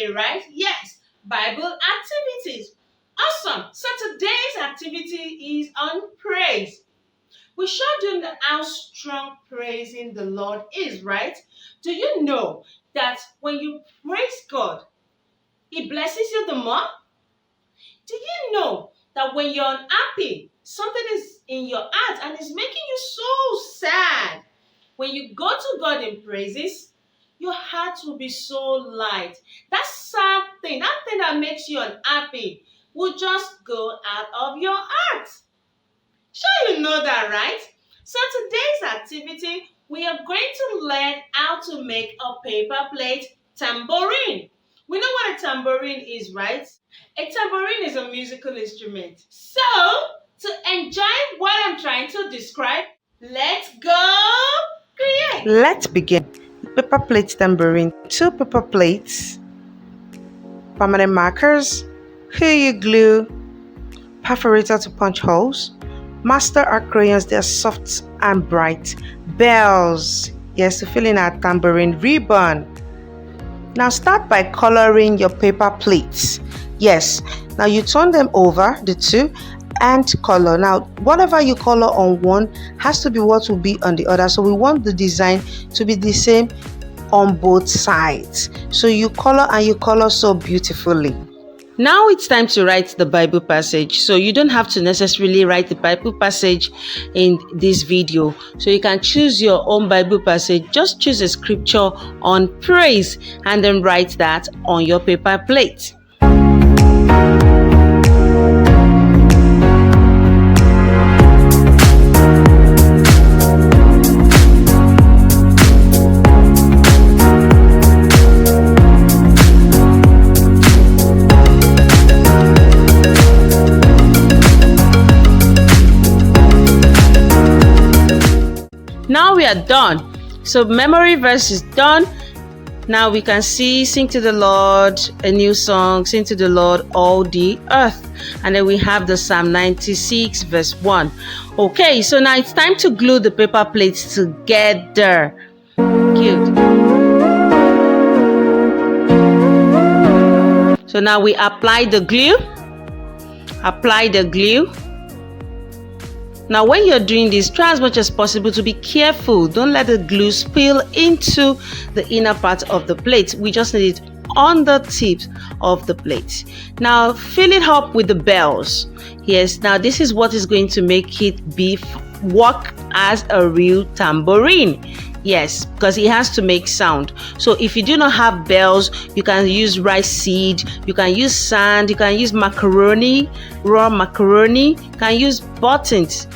Thursday, right? Yes, Bible activities. Awesome. So today's activity is on praise. We showed you how strong praising the Lord is, right? Do you know that when you praise God, He blesses you the more? Do you know that when you're unhappy, something is in your heart and it's making you so sad? When you go to God in praises, your heart will be so light. That sad thing, that thing that makes you unhappy, will just go out of your heart. Sure, you know that, right? So today's activity, we are going to learn how to make a paper plate tambourine. We know what a tambourine is, right? A tambourine is a musical instrument. So, to enjoy what I'm trying to describe, let's go create. Let's begin. Paper plate tambourine, 2 paper plates, permanent markers, Huey glue, perforator to punch holes, master art crayons, they're soft and bright, bells, yes, to fill in our tambourine ribbon. Now start by coloring your paper plates. Yes, now you turn them over, the two, and color. Now whatever you color on one has to be what will be on the other, so we want the design to be the same on both sides. So you color and you color so beautifully. Now it's time to write the Bible passage. So you don't have to necessarily write the Bible passage in this video. So you can choose your own Bible passage. Just choose a scripture on praise and then write that on your paper plate. Now we are done. So memory verse is done. Now we can see sing to the Lord, a new song, sing to the Lord all the earth. And then we have the Psalm 96 verse 1. Okay, so now it's time to glue the paper plates together. Cute. So now we apply the glue. Apply the glue. Now when you're doing this, try as much as possible to be careful. Don't let the glue spill into the inner part of the plate. We just need it on the tips of the plate. Now fill it up with the bells. Yes, now this is what is going to make it work as a real tambourine. Yes, because it has to make sound. So if you do not have bells, you can use rice seed, you can use sand, you can use macaroni, raw macaroni, you can use buttons.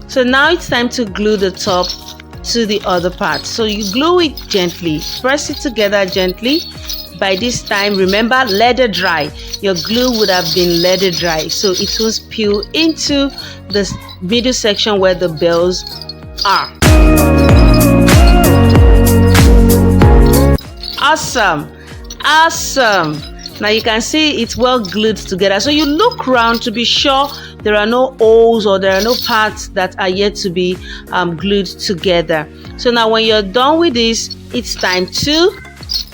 So now it's time to glue the top to the other part. So you glue it gently, press it together gently. By this time, remember, let it dry. Your glue would have been let it dry, so it will spill into the middle section where the bells are. Awesome. Now you can see it's well glued together. So you look around to be sure there are no holes or there are no parts that are yet to be glued together. So now when you're done with this, it's time to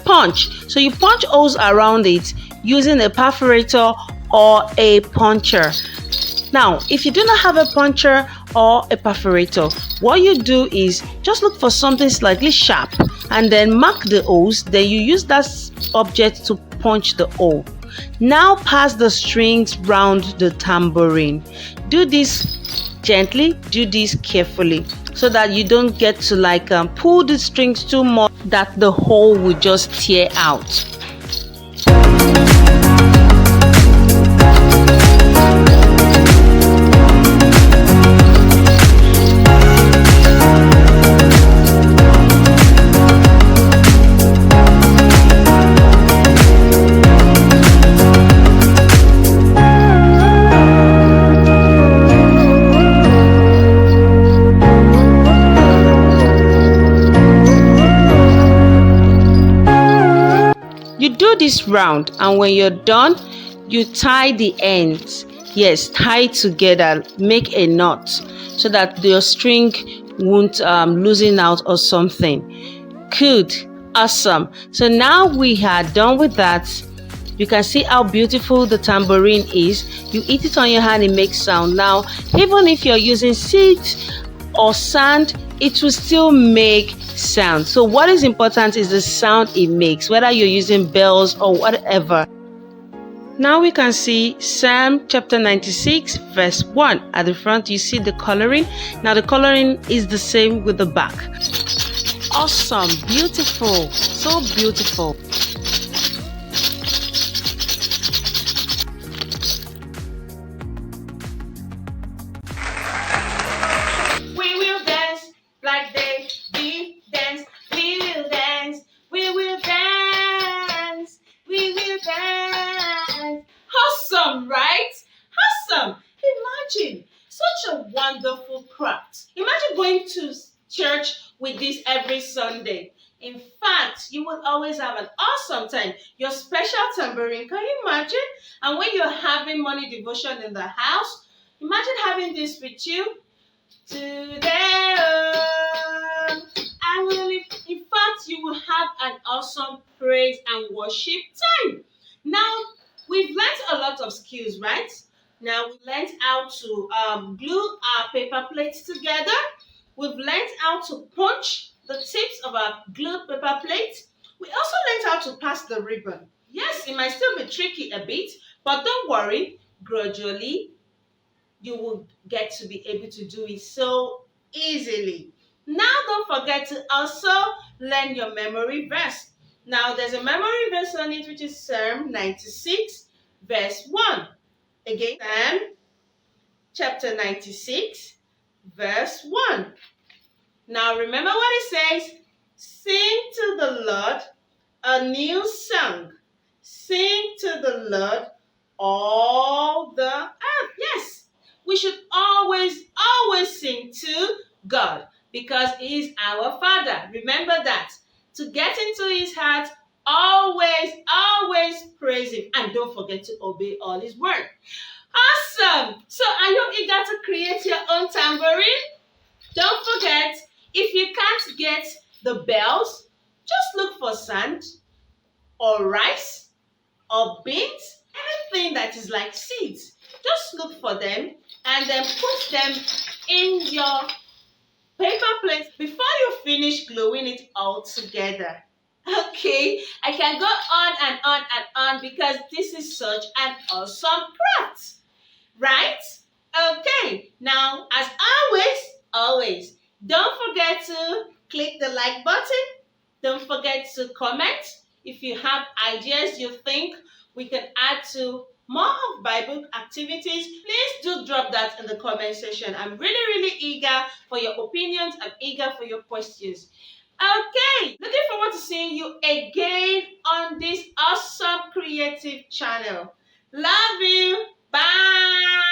punch. So you punch holes around it using a perforator or a puncher. Now, if you do not have a puncher or a perforator, what you do is just look for something slightly sharp and then mark the holes. Then you use that object to punch the hole. Now pass the strings round the tambourine. Do this gently, do this carefully so that you don't get to pull the strings too much that the hole will just tear out. Do this round, and when you're done, you tie the ends. Yes, tie together, make a knot so that your string won't loosen out or something. Good. Awesome. So now we are done with that. You can see how beautiful the tambourine is. You hit it on your hand, it makes sound. Now, even if you're using seeds or sand, it will still make sound. So what is important is the sound it makes, whether you're using bells or whatever. Now we can see Psalm chapter 96 verse 1. At the front you see the coloring. Now the coloring is the same with the back. Awesome, beautiful, so beautiful. We will dance like we dance. We will dance. We will dance. We will dance. Awesome, right? Awesome. Imagine such a wonderful craft. Imagine going to church with this every Sunday. In fact, you will always have an awesome time. Your special tambourine, can you imagine? And when you're having morning devotion in the house, imagine having this with you. Today, I will, in fact, you will have an awesome praise and worship time. Now, we've learned a lot of skills, right? Now, we learned how to glue our paper plates together. We've learned how to punch the tips of our glued paper plates. We also learned how to pass the ribbon. Yes, it might still be tricky a bit, but don't worry, gradually you will get to be able to do it so easily. Now, don't forget to also learn your memory verse. Now, there's a memory verse on it, which is Psalm 96, verse 1. Again, Psalm chapter 96, verse 1. Now, remember what it says. Sing to the Lord a new song. Sing to the Lord all the earth. Yes, we should always sing to God because He is our Father. Remember that. To get into His heart, always praise Him. And don't forget to obey all His word. Awesome! So are you eager to create your own tambourine? Don't forget, if you can't get the bells, just look for sand or rice or beans, anything that is like seeds. Just look for them and then put them in your paper plate before you finish gluing it all together. Okay, I can go on and on and on because this is such an awesome craft, right? Okay, now as always, don't forget to click the like button. Don't forget to comment if you have ideas you think we can add to more of Bible activities. Please do drop that in the comment section. I'm really eager for your opinions. I'm eager for your questions. Okay, looking forward to seeing you again on this awesome creative channel. Love you. Bye.